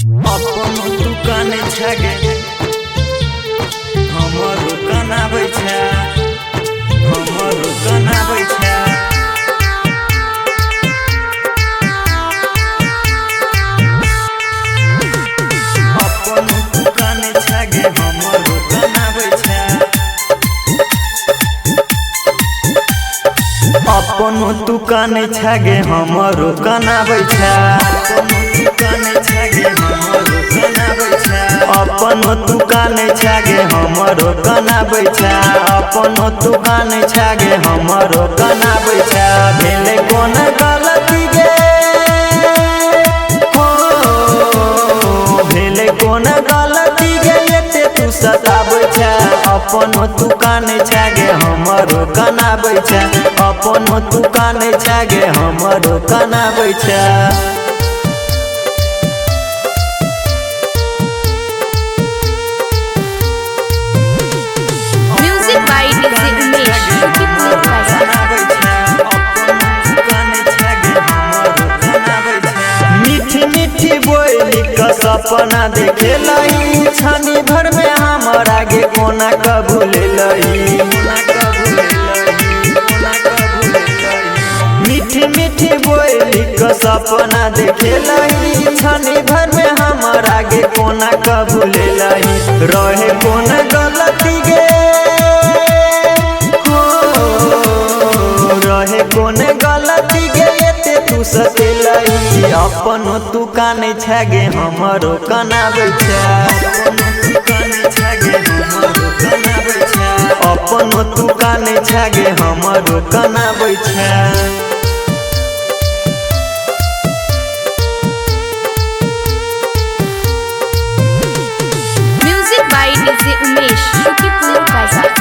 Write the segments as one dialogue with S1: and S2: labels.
S1: अपन दुकान छगे हमर कनाबै छै हमर कनाबै छै अपन दुकान छगे हमर कनाबै छै अपन दुकान छगे हमर कनाबै छै अपन दुकान छगे हमरो कनाबै छै अपन दुकान छगे हमरो कनाबै छै भेले कोन गलती गे हो भेले कोन गलती गे एते तू सताबै छै अपन दुकान छगे हमरो कनाबै छै अपन दुकान छगे हमरो कनाबै छै सपना देखे लही छानी भर में हमर आगे कोना कबूल लही मीठी मीठी बोली का सपना देखे लही छानी भर में हमर आगे कोना कबूल लही रहे कोन गलती गे हो रहे कोन गलती गे एते तू सतेलही अपन दुकान छगे हमरो कनाबै छै अपन दुकान छगे हमरो कनाबै छै
S2: music by DJ Umesh Shukipur बाजार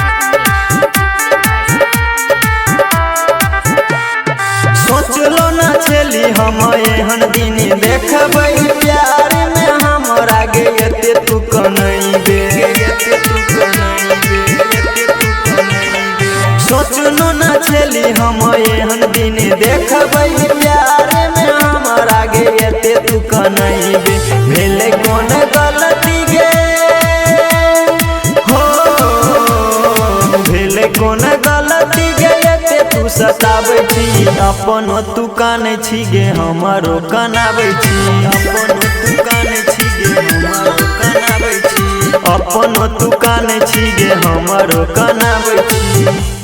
S1: सोचलो ना छली हम एहन दिन देखबै प्यार में हमरा गे एते तू कनैबे सोचलो ना छली हम एहन दिन देखबै प्यार में हमरा गे एते तू कनैबे भेले कोन गलती गे हो भेले कोन गलती गे एते तू सताबै छी अपन दुकान छी गे हमरो कनाबै छी अपन दुकान छी गे हमरो कनाबै छी अपन दुकान छी गे हमरो कनाबै छी।